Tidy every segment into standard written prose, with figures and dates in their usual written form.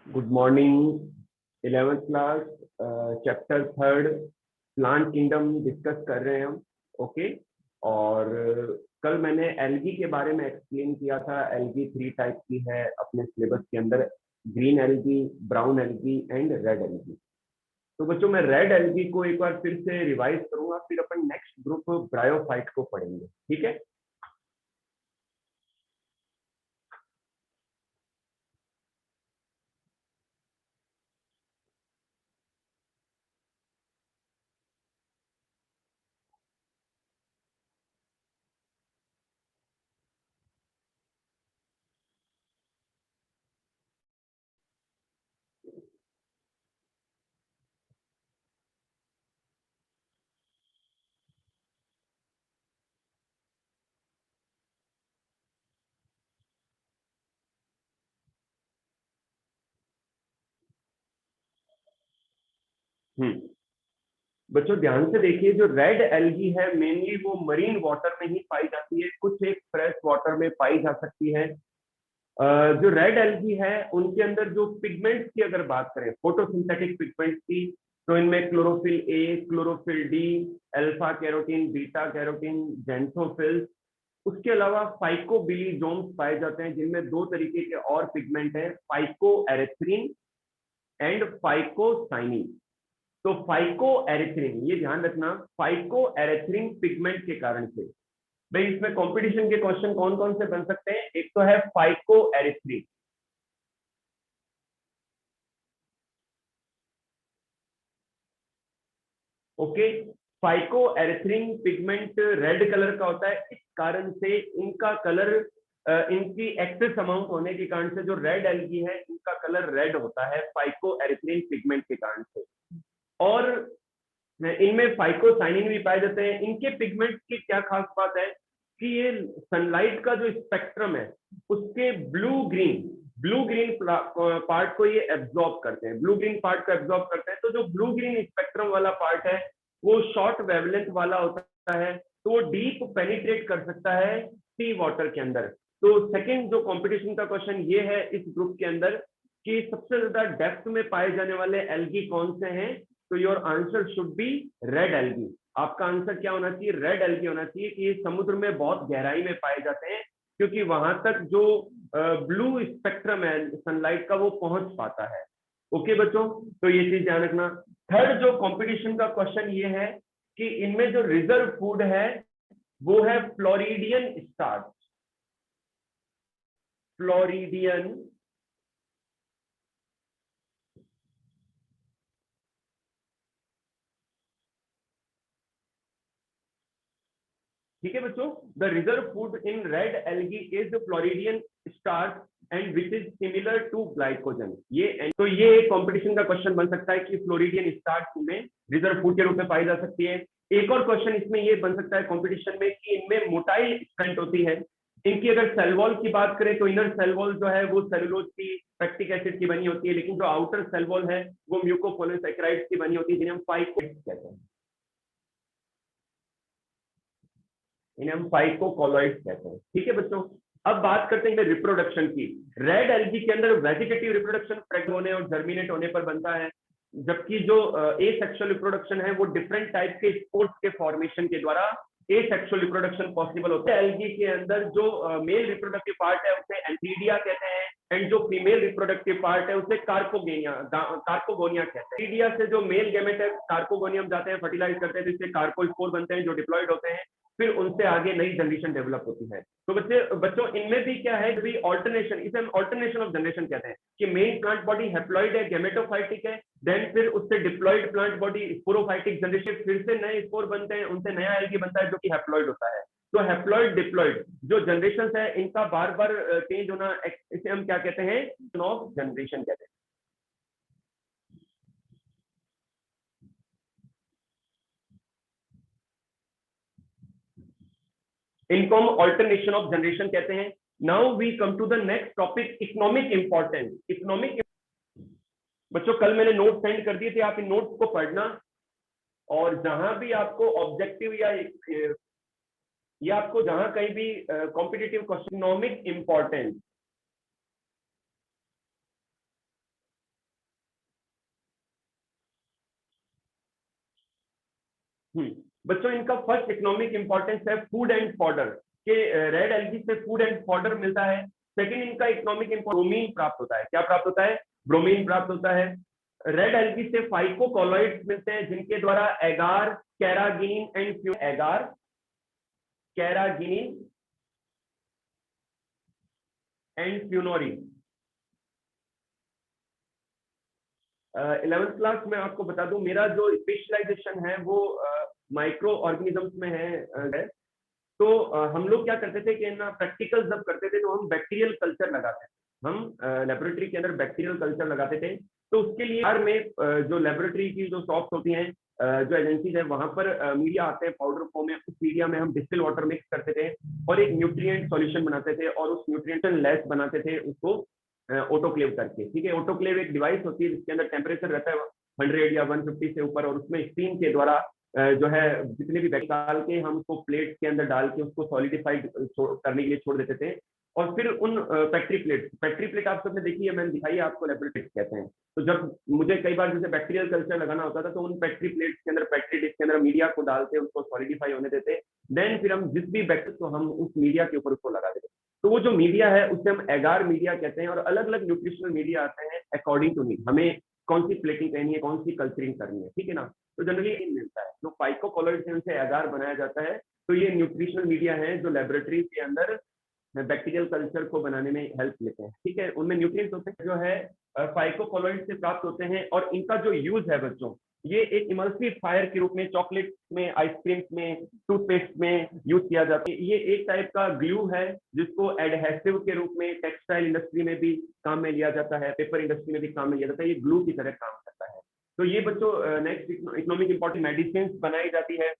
Good morning. 11th class, chapter third, plant kingdom discuss कर रहे हैं हम। ओके। और कल मैंने एल्गी के बारे में एक्सप्लेन किया था। एल्गी 3 टाइप की है अपने सिलेबस के अंदर, green algae, brown algae and red algae. तो बच्चों मैं रेड एल्गी को एक बार फिर से रिवाइज करूंगा, फिर अपन नेक्स्ट ग्रुप ब्रायोफाइट को पढ़ेंगे। ठीक है। बच्चों ध्यान से देखिए, जो रेड एल्गी है मेनली वो मरीन वाटर में ही पाई जाती है, कुछ एक फ्रेश वाटर में पाई जा सकती है। जो रेड एल्गी है उनके अंदर जो पिगमेंट्स की अगर बात करें, फोटोसिंथेटिक पिगमेंट्स की, तो इनमें chlorophyll A, chlorophyll D, alpha carotene, beta carotene, xanthophylls, उसके अलावा फाइकोबिलीजोम्स पाए जाते हैं, जिनमें दो तरीके के और पिगमेंट है, फाइको एरेथ्रिन एंड फाइकोसाइनिन। तो फाइको एरेथ्रिन, ये ध्यान रखना, फाइको एरेथ्रिन पिगमेंट के कारण से भाई इसमें कंपटीशन के क्वेश्चन कौन कौन से बन सकते हैं। एक तो है phycoerythrin. Okay. Phycoerythrin pigment red colour का होता है, इस कारण से इनका कलर, इनकी एक्सेस अमाउंट होने के कारण से जो रेड एल्गी है इनका कलर रेड होता है फाइको एरेथ्रिन पिगमेंट के कारण से। और इनमें फाइकोसाइनिन भी पाए जाते हैं। इनके पिगमेंट की क्या खास बात है कि ये सनलाइट का जो स्पेक्ट्रम है उसके ब्लू ग्रीन पार्ट को ये एब्जॉर्ब करते हैं, ब्लू ग्रीन पार्ट को एब्जॉर्ब करते हैं। तो जो ब्लू ग्रीन स्पेक्ट्रम वाला पार्ट है वो शॉर्ट वेवलेंथ वाला होता है, तो वो डीप पेनिट्रेट कर सकता है सी वाटर के अंदर। तो सेकंड जो कंपटीशन का क्वेश्चन ये है इस ग्रुप के अंदर कि सबसे ज्यादा डेप्थ में पाए जाने वाले एल्गी कौन से हैं। तो your answer should be red algae. आपका आंसर क्या होना चाहिए? रेड एल्गी होना चाहिए कि ये समुद्र में बहुत गहराई में पाए जाते हैं, क्योंकि वहां तक जो ब्लू स्पेक्ट्रम है सनलाइट का वो पहुंच पाता है। ओके बच्चों, तो ये चीज ध्यान रखना। थर्ड जो कंपटीशन का क्वेश्चन ये है कि इनमें जो रिजर्व फूड है वो है फ्लोरिडियन स्टार्च। फ्लोरिडियन, ठीक है बच्चों, the reserve food in red algae is floridean starch and which is similar to glycogen. ये एक कंपटीशन का क्वेश्चन बन सकता है कि फ्लोरिडियन स्टार्च में रिजर्व फूड के रूप में पाई जा सकती है। एक और क्वेश्चन इसमें ये बन सकता है कंपटीशन में कि इनमें मोटाई स्ट्रेंथ होती है। इनकी अगर सेल वॉल की बात करें तो इनर सेल वॉल जो है वो सेलुलोज की, पैक्टिक एसिड की बनी होती है, लेकिन जो आउटर सेल वॉल है वो म्यूकोपॉलीसैकेराइड्स की बनी होती है, जिन्हें हम फाइकोइड्स कहते हैं। इन्हें हम फाइकोकोलॉइड्स कहते हैं। ठीक है बच्चों, अब बात करते हैं रिप्रोडक्शन की। रेड एल्गी के अंदर वेजिटेटिव रिप्रोडक्शन फ्रेग होने और जर्मिनेट होने पर बनता है, जबकि जो एसेक्सुअल रिप्रोडक्शन है वो डिफरेंट टाइप के स्पोर्स के फॉर्मेशन के द्वारा एसेक्सुअल रिप्रोडक्शन पॉसिबल होता है। एल्गी के अंदर जो मेल रिप्रोडक्टिव पार्ट है उसे एंथीडिया कहते हैं, एंड जो फीमेल रिप्रोडक्टिव पार्ट है उसे कार्पोगोनिया कहते हैं। एंथीडिया से जो मेल गैमेट है कार्पोगोनियम जाते हैं, फर्टिलाइज करते हैं, जिससे कार्पोस्पोर बनते हैं जो डिप्लॉयड होते हैं, फिर उनसे आगे नई जनरेशन डेवलप होती है। तो बच्चों इनमें भी क्या है, भी ऑल्टरनेशन, इसे हम ऑल्टरनेशन ऑफ जनरेशन कहते हैं कि मेन प्लांट बॉडी हैप्लॉइड है, गेमेटोफाइटिक है, देन फिर उससे diploid plant body sporophytic generation, फिर से नए स्पोर बनते हैं, उनसे नया एल्गी बनता है जो कि हैप्लॉइड होता है। तो हैप्लॉइड डिप्लॉइड जो जनरेशन है इनका बार बार चेंज होना, इसे हम क्या कहते हैं? ऑफ जनरेशन कहते हैं। इनको हम ऑल्टरनेशन ऑफ जनरेशन कहते हैं। Now we come to the next topic, economic importance. Economic, बच्चों कल मैंने नोट सेंड कर दिए थे, आप इन नोट्स को पढ़ना, और जहां भी आपको ऑब्जेक्टिव या आपको जहां कहीं भी कॉम्पिटिटिव क्वेश्चन, इकोनॉमिक इंपॉर्टेंस, बच्चों इनका फर्स्ट इकोनॉमिक इंपॉर्टेंस है फूड एंड फॉडर के, रेड एल्गी से फूड एंड फॉडर मिलता है। सेकंड इनका इकोनॉमिक ब्रोमीन प्राप्त होता है। क्या प्राप्त होता है? ब्रोमीन प्राप्त होता है। रेड एल्गी से फाइकोकोलॉइड्स मिलते हैं जिनके द्वारा एगार, कैरागिनिन एंड एगार, कैरागिनिन एंड फ्यूनोरिन। 11th क्लास में आपको बता दूं मेरा जो स्पेशलाइजेशन है वो माइक्रो ऑर्गेनिजम्स में है। तो हम लोग क्या करते थे कि ना प्रैक्टिकल जब करते थे तो हम बैक्टीरियल कल्चर लगाते थे। हम लेबोरेटरी के अंदर बैक्टीरियल कल्चर लगाते थे। तो उसके लिए बाहर में जो लेबोरेटरी की जो शॉप्स होती हैं, जो एजेंसीज है, वहां पर मीडिया आते हैं पाउडर फॉर्म में। उस मीडिया में हम डिस्टिल वाटर मिक्स करते थे और एक न्यूट्रिएंट सॉल्यूशन बनाते थे और उस न्यूट्रिएंट लेस बनाते थे उसको ऑटोक्लेव करके। ठीक है, ऑटोक्लेव एक डिवाइस होती है जिसके अंदर टेम्परेचर रहता है 100 या 150 से ऊपर, और उसमें स्टीम के द्वारा जो है जितने भी निकाल के हम उसको प्लेट के अंदर डाल के उसको सॉलिडिफाइड करने के लिए छोड़ देते थे। और फिर उन फैक्ट्री प्लेट आप सबने देखी है, मैंने दिखाई है आपको, लेबोरेटरी कहते हैं। तो जब मुझे कई बार जैसे बैक्टीरियल कल्चर लगाना होता था तो उन फैक्ट्री प्लेट्स के अंदर, फैक्ट्री डिश के अंदर मीडिया को डालते उसको सॉलिडिफाई होने देते, देन फिर हम जिस भी बैक्टीरिया को हम उस मीडिया के ऊपर उसको लगा देते। तो वो जो मीडिया है उसे हम एगार मीडिया कहते हैं। और अलग अलग न्यूट्रिशनल मीडिया आते हैं अकॉर्डिंग टू नीड, हमें कौन सी प्लेटिंग करनी है, कौन सी कल्चरिंग करनी है। ठीक है ना। तो जनरली ये मिलता है जो फाइकोकोलॉइड से उनसे एगार बनाया जाता है। तो ये न्यूट्रिशनल मीडिया है जो लेबोरेटरी के अंदर बैक्टीरियल कल्चर को बनाने में हेल्प लेते हैं। ठीक है, उनमें न्यूट्रिएंट्स होते हैं जो है फाइकोकोलॉइड से प्राप्त होते हैं। और इनका जो यूज है बच्चों, ये एक इमल्सिफायर के रूप में चॉकलेट में, आइसक्रीम में, टूथपेस्ट में यूज किया जाता है। ये एक टाइप का ग्लू है जिसको एडहेसिव के रूप में टेक्सटाइल इंडस्ट्री में भी काम में लिया जाता है, पेपर इंडस्ट्री में भी काम में लिया जाता है। ये ग्लू की तरह काम करता है। तो ये बच्चों नेक्स्ट इकोनॉमिक इंपॉर्टेंट मेडिसिन बनाई जाती है।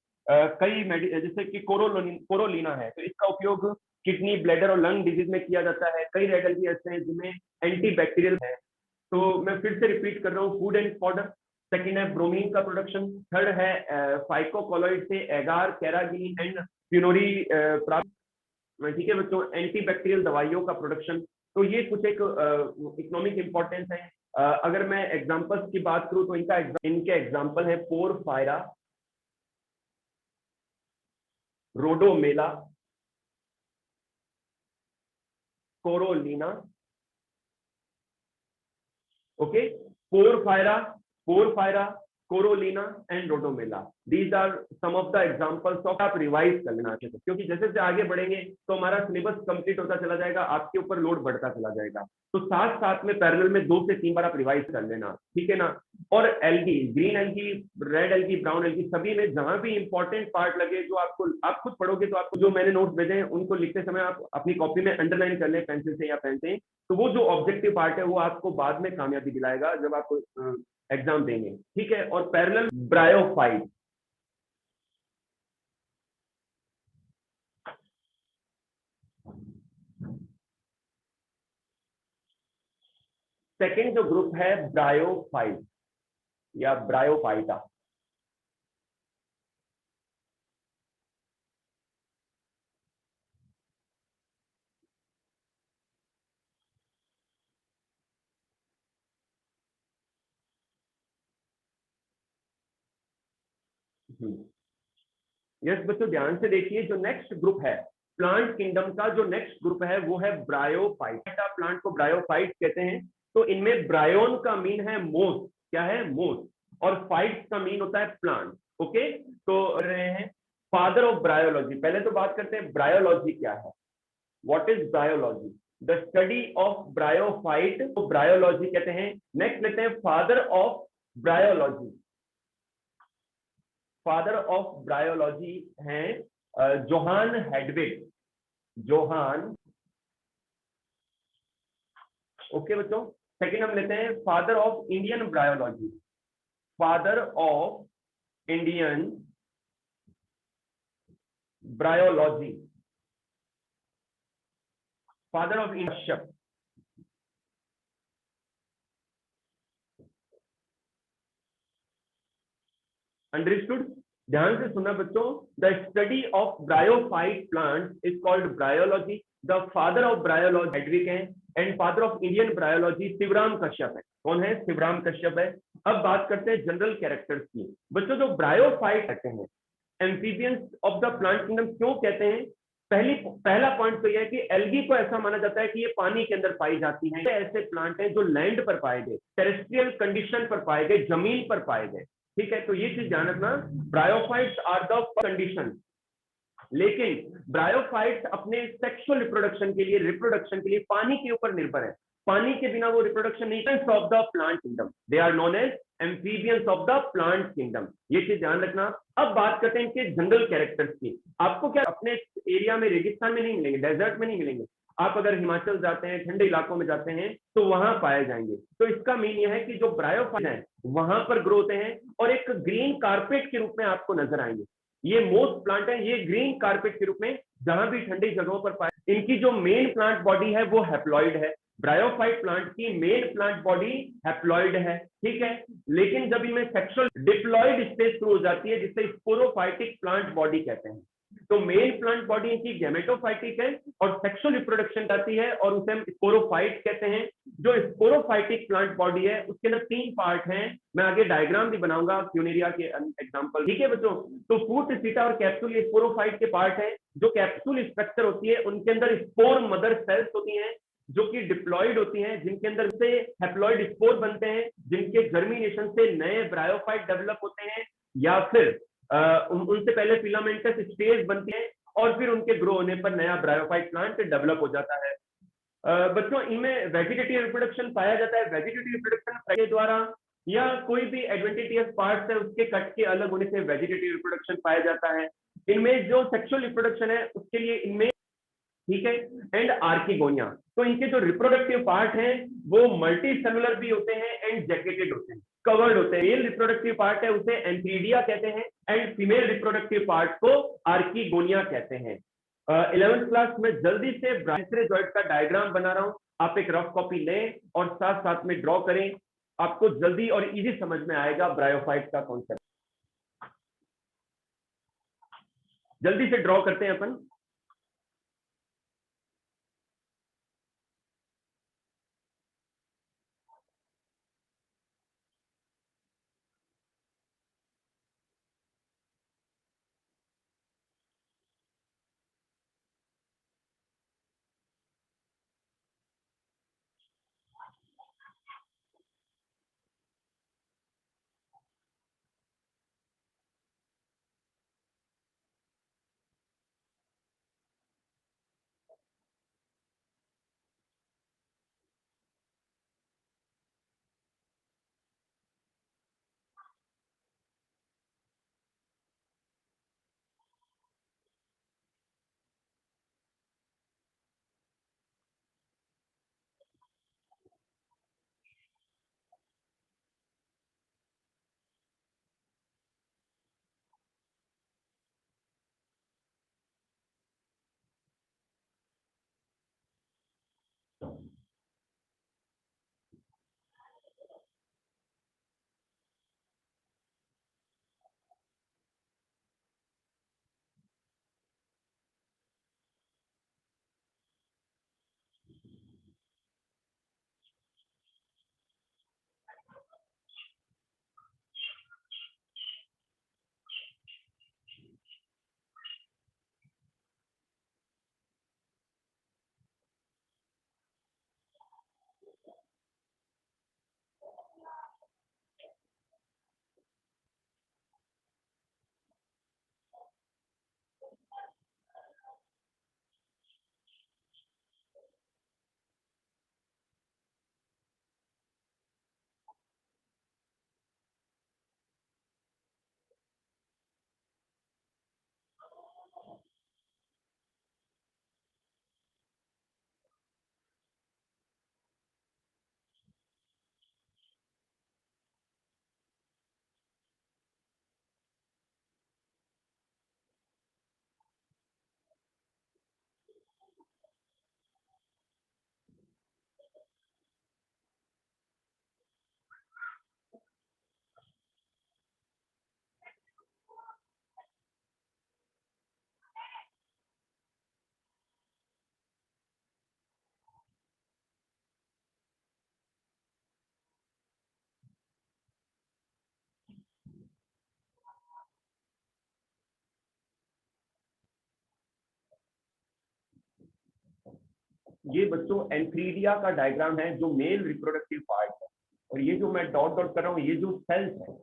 कई जैसे कि कोरोलिना है, तो इसका उपयोग किडनी, ब्लैडर और लंग डिजीज में किया जाता है। कई रेड एल्गी ऐसे हैं जिनमें एंटी बैक्टीरियल है। तो मैं फिर से रिपीट कर रहा हूँ, फूड एंड फॉडर। सेकंड है ब्रोमीन का प्रोडक्शन। थर्ड है फाइकोकोलॉइड से एगार, कैरागिनिन एंड फ्यूनोरी प्राप्त। ठीक है बच्चों, एंटी बैक्टीरियल दवाइयों का प्रोडक्शन। तो ये कुछ एक इकोनॉमिक इंपॉर्टेंस है। अगर मैं एग्जांपल्स की बात करूं तो इनके एग्जांपल है Porphyra, Rhodomela, Corallina. Okay, Porphyra, Corallina and Rhodomela, these are some of the examples of. आप रिवाइज कर लेना चाहिए क्योंकि जैसे जैसे आगे बढ़ेंगे तो हमारा सिलेबस कंप्लीट होता चला जाएगा, आपके ऊपर लोड बढ़ता चला जाएगा। तो साथ साथ में पैरेलल में 2 से 3 बार आप रिवाइज कर लेना। ठीक है ना। और algae, green algae, red algae, brown algae, सभी में जहां भी इंपॉर्टेंट पार्ट लगे जो आपको, आप खुद पढ़ोगे तो आपको जो मैंने नोट्स भेजे हैं उनको लिखते समय आप अपनी कॉपी में अंडरलाइन कर ले पेंसिल से या पेन से। तो वो जो ऑब्जेक्टिव पार्ट है वो आपको बाद में कामयाबी दिलाएगा जब आप एग्जाम देंगे। ठीक है। और पैरेलल ब्रायोफाइट, सेकेंड जो ग्रुप है ब्रायोफाइट या ब्रायोफाइटा। यस बच्चों, ध्यान से देखिए, जो नेक्स्ट ग्रुप है प्लांट किंगडम का, जो नेक्स्ट ग्रुप है वो है ब्रायोफाइट। प्लांट को ब्रायोफाइट कहते हैं। तो इनमें ब्रायोन का मीन है मोस, क्या है? मोस। और फाइट का मीन होता है प्लांट। ओके, तो रहे हैं फादर ऑफ ब्रायोलॉजी। पहले तो बात करते हैं ब्रायोलॉजी क्या है। What is bryology? The study of bryophyte को ब्रायोलॉजी कहते हैं। नेक्स्ट लेते हैं father of bryology. Father of bryology हैं जोहान हेडविग। जोहान, ओके बच्चों। सेकंड हम लेते हैं father of Indian bryology. Father of Indian bryology, father of Indian. Understood? ध्यान से सुनना बच्चों, the study of bryophyte plant is called bryology. The father of bryology Hedwig है and father of Indian bryology Shivram Kashyap है। कौन है? शिवराम कश्यप है। अब बात करते हैं जनरल कैरेक्टर्स की। बच्चों जो ब्रायोफाइट कहते हैं, amphibians of the plant kingdom क्यों कहते हैं? पहला पॉइंट तो यह है कि एल्गी को ऐसा माना जाता है कि ये पानी के अंदर पाई जाती हैं। ऐसे प्लांट हैं जो लैंड पर पाए गए, टेरेस्ट्रियल कंडीशन पर पाए गए, जमीन पर पाए गए। ठीक है, तो ये चीज ध्यान रखना, ब्रायोफाइट्स आर द कंडीशन। लेकिन ब्रायोफाइट्स अपने सेक्सुअल रिप्रोडक्शन के लिए, रिप्रोडक्शन के लिए पानी के ऊपर निर्भर है। पानी के बिना वो रिप्रोडक्शन नहीं कर of the plant kingdom, they are known as amphibians of the plant kingdom. ये चीज ध्यान रखना। अब बात करते हैं इनके जंगल कैरेक्टर्स की। आपको क्या अपने एरिया में, रेगिस्तान में नहीं मिलेंगे, डेजर्ट में नहीं मिलेंगे। आप अगर हिमाचल जाते हैं, ठंडे इलाकों में जाते हैं, तो वहां पाए जाएंगे। तो इसका मीन यह है कि जो ब्रायोफाइट है वहां पर ग्रो होते हैं और एक ग्रीन कारपेट के रूप में आपको नजर आएंगे। ये मोस्ट प्लांट है, ये ग्रीन कारपेट के रूप में जहां भी ठंडी जगहों पर पाए। इनकी जो मेन प्लांट बॉडी है वो हैप्लॉइड है। ब्रायोफाइट प्लांट की मेन प्लांट बॉडी हैप्लॉइड है। ठीक है, लेकिन जब इनमें सेक्सुअल डिप्लॉइड स्टेज शुरू हो जाती है, जिसे स्पोरोफाइटिक प्लांट बॉडी कहते हैं। तो मेन प्लांट बॉडी इनकी गैमेटोफाइटिक है और सेक्सुअल रिप्रोडक्शन आती है और उसे हम स्पोरोफाइट कहते हैं। जो स्पोरोफाइटिक प्लांट बॉडी है उसके अंदर 3 पार्ट हैं। मैं आगे डायग्राम भी बनाऊंगा फ्यूनेरिया के एग्जांपल। ठीक है बच्चों, तो फूट, सीटा और कैप्सूल ये स्पोरोफाइट के पार्ट हैं। जो कैप्सूल स्ट्रक्चर होती है उनके अंदर स्पोर मदर सेल्स होती हैं जो कि डिप्लॉइड होती हैं, जिनके अंदर से हैप्लॉइड स्पोर बनते हैं, जिनके जर्मिनेशन से नए ब्रायोफाइट डेवलप होते हैं, या फिर उनसे पहले फिलामेंटस स्टेज बनती है और फिर उनके ग्रो होने पर नया ब्रायोफाइट प्लांट डेवलप हो जाता है। बच्चों, इनमें वेजिटेटिव रिप्रोडक्शन पाया जाता है। वेजिटेटिव रिप्रोडक्शन के द्वारा या कोई भी एडवेंटिटियस पार्ट है उसके कट के अलग होने से वेजिटेटिव रिप्रोडक्शन पाया जाता है। इनमें जो सेक्सुअल रिप्रोडक्शन है उसके लिए इनमें, ठीक है, एंड आर्किगोनिया। तो इनके जो रिप्रोडक्टिव पार्ट हैं वो मल्टी सेलुलर भी होते हैं एंड जैकेटेड होते हैं, कवर्ड होते हैं। मेल रिप्रोडक्टिव पार्ट है उसे एंथीडिया कहते हैं एंड फीमेल रिप्रोडक्टिव पार्ट को आर्किगोनिया कहते हैं। 11th क्लास में जल्दी से ब्रायोफाइट का डायग्राम बना रहा हूं, आप एक रफ कॉपी लें और साथ साथ में ड्रॉ करें। आपको जल्दी और इजी समझ में आएगा ब्रायोफाइट का कॉन्सेप्ट। जल्दी से ड्रॉ करते हैं अपन। ये बच्चों एंथ्रीडिया का डायग्राम है जो मेल रिप्रोडक्टिव पार्ट है, और ये जो मैं डॉट डॉट कर रहा हूँ ये जो सेल्स है,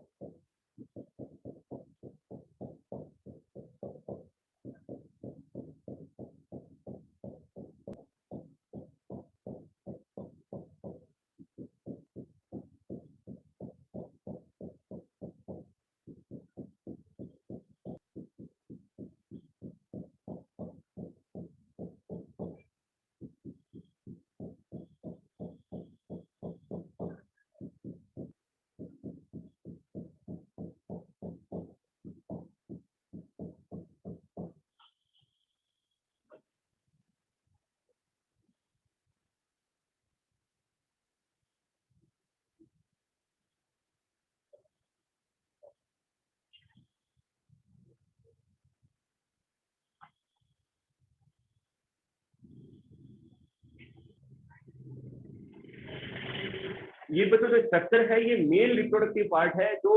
ये बच्चों जो स्ट्रक्चर है ये मेल रिप्रोडक्टिव पार्ट है जो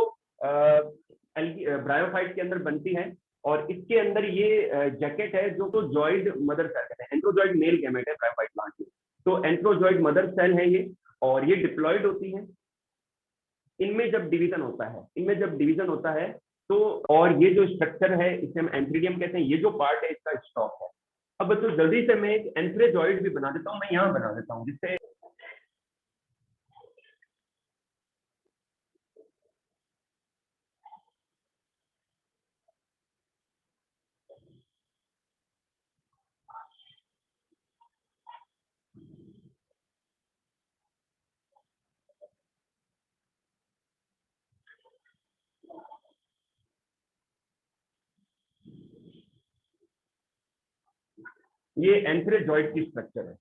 ब्रायोफाइट के अंदर बनती है, और इसके अंदर ये जैकेट है जो तो जॉइड मदर सेल कहते हैं। एंथ्रोजॉइड मेल गैमेट है ब्रायोफाइट प्लांट में, तो एंथ्रोजॉइड मदर सेल है ये, और ये डिप्लॉयड होती है। इनमें जब डिवीजन होता है तो, और ये जो स्ट्रक्चर है इसे हम एंथ्रीडियम कहते हैं। ये जो पार्ट है इसका स्टॉक है। अब बच्चों जल्दी से मैं एक एंथ्रेजॉइड भी बना देता हूँ, मैं यहाँ बना देता हूँ जिससे ये एंथ्रेजॉइड की स्ट्रक्चर है।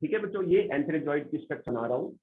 ठीक है बच्चों, ये एंथ्रेजॉइड की स्ट्रक्चर बना रहा हूँ।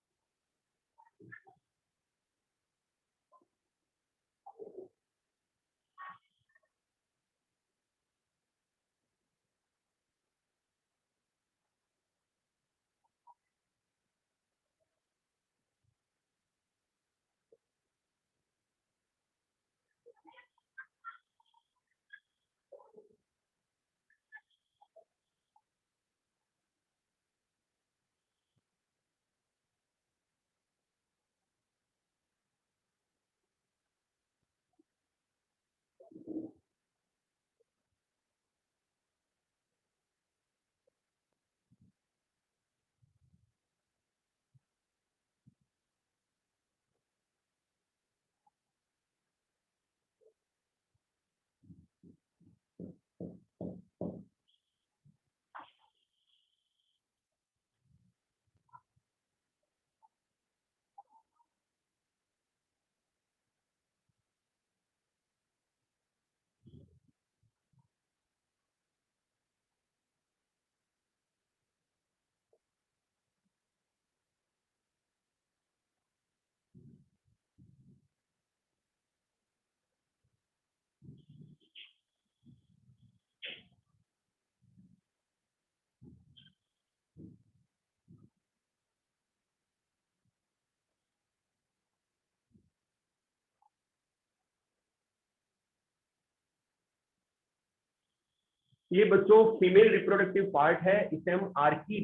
ये बच्चों फीमेल रिप्रोडक्टिव पार्ट है, इसे हम आर्की,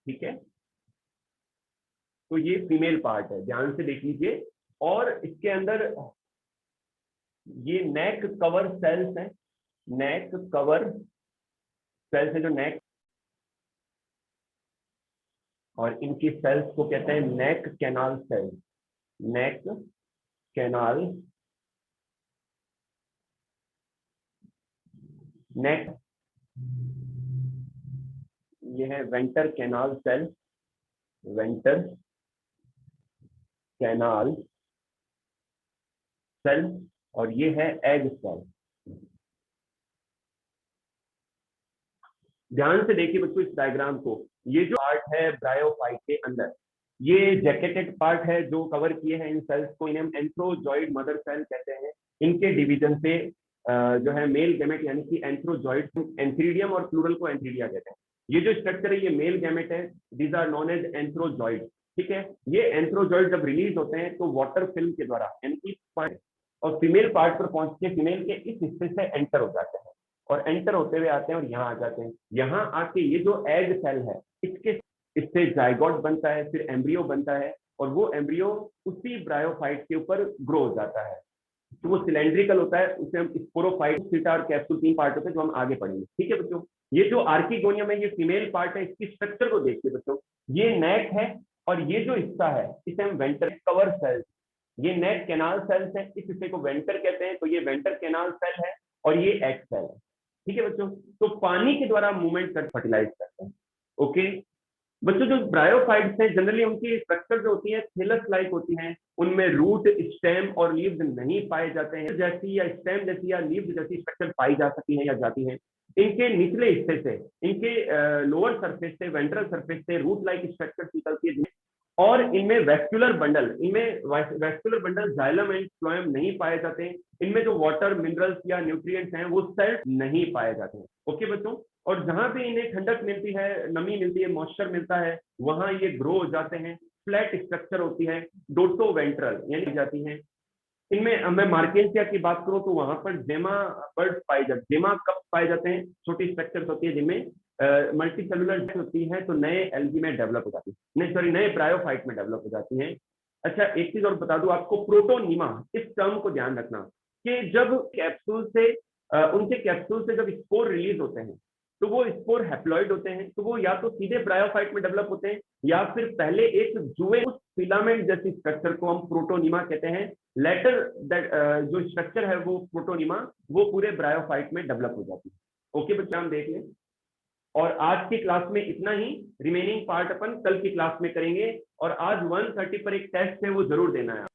ठीक है, तो ये फीमेल पार्ट है, ध्यान से देख लीजिए। और इसके अंदर ये नेक कवर सेल्स हैं, नेक कवर सेल्स है जो नेक, और इनकी सेल्स को कहते हैं neck canal cells, neck canal, neck, ये है venter canal cell, venter canal cell, और ये है एग सेल। ध्यान से देखिए बच्चों इस डायग्राम को, ये जो पार्ट है ब्रायोफाइट के अंदर, ये जैकेटेड पार्ट है जो कवर किए हैं इन सेल्स को, इन्हें हम एंथ्रोजॉइड मदर सेल कहते हैं। इनके डिवीजन से जो है मेल गैमेट यानी कि एंथ्रोजॉइड, एंथ्रीडियम और प्लूरल को एंथ्रीडिया कहते हैं। ये जो स्ट्रक्चर है ये मेल गैमेट है, these are known as antherozoid. ठीक है, ये एंथ्रोजॉइड जब रिलीज होते हैं तो वाटर फिल्म के द्वारा यानी कि और फीमेल पार्ट पर पहुंच के फीमेल के इस हिस्से से एंटर हो जाते हैं। और एंटर होते हुए आते हैं और यहाँ आ जाते हैं। यहाँ आके ये जो एग सेल है इसके इससे जाइगोट बनता है, फिर एम्ब्रियो बनता है, और वो एम्ब्रियो उसी ब्रायोफाइट के ऊपर ग्रो हो जाता है। तो वो सिलेंड्रिकल होता है, उसे हम स्पोरोफाइट, थीटा और कैप्सूल 3 पार्ट होते हैं जो हम आगे पढ़ेंगे। ठीक है बच्चों, ये जो आर्किगोनियम है ये फीमेल पार्ट है। इसकी स्ट्रक्चर को देखिए बच्चों, ये नेक है और ये जो हिस्सा है इसे हम वेंटर कवर सेल्स, ये नेक कैनाल सेल्स है, इस हिस्से को वेंटर कहते हैं, तो ये वेंटर कैनाल सेल है और ये एक्स सेल है। ठीक है बच्चों, तो पानी के द्वारा मूवमेंट कर फर्टिलाइज करते हैं। ओके बच्चों, जो ब्रायोफाइट्स हैं जनरली उनकी स्ट्रक्चर जो होती है थैलस लाइक होती हैं, उनमें रूट, स्टेम और लीव्स नहीं पाए जाते हैं। जैसी या स्टेम जैसी या लीव्स जैसी स्ट्रक्चर पाई जा सकती है या जाती है। इनके निचले हिस्से से, इनके लोअर सरफेस से, वेंट्रल सरफेस से रूट लाइक स्ट्रक्चर निकलती है, और इनमें वैस्कुलर बंडल, इनमें vascular bundle xylem and phloem नहीं पाए जाते हैं। इनमें जो वाटर, मिनरल्स या न्यूट्रिएंट्स हैं वो सेल्फ नहीं पाए जाते हैं। ओके बच्चों, और जहां भी इन्हें ठंडक मिलती है, नमी मिलती है, मॉइस्चर मिलता है, वहां ये ग्रो हो जाते हैं। फ्लैट स्ट्रक्चर होती है, डोटो वेंट्रल यानी जाती है। इनमें मैं मार्केंसिया की बात करूं तो वहां पर जेमा बर्ड्स पाए जाते, जेमा कप्स पाए जाते हैं, छोटी स्ट्रक्चर्स होती है जिनमें मल्टी सेलुलर होती है, तो नए एल्गी में डेवलप हो जाती है, नहीं सॉरी नए ब्रायोफाइट में डेवलप हो जाती हैं। अच्छा, एक चीज और बता दूं आपको, प्रोटोनीमा, इस टर्म को ध्यान रखना कि जब कैप्सूल से उनके कैप्सूल से जब स्पोर रिलीज होते हैं तो वो स्पोर हैप्लॉइड होते हैं, तो वो या तो सीधे ब्रायोफाइट में डेवलप होते हैं या फिर पहले एक जुए, उस फिलामेंट जैसी स्ट्रक्चर को हम प्रोटोनीमा कहते हैं। लेटर दैट जो स्ट्रक्चर है वो प्रोटोनीमा, वो पूरे ब्रायोफाइट में डेवलप हो जाती है। ओके बच्चे, हम देख लें। और आज की क्लास में इतना ही, रिमेनिंग पार्ट अपन कल की क्लास में करेंगे। और आज 1:30 पर एक टेस्ट है, वो जरूर देना है।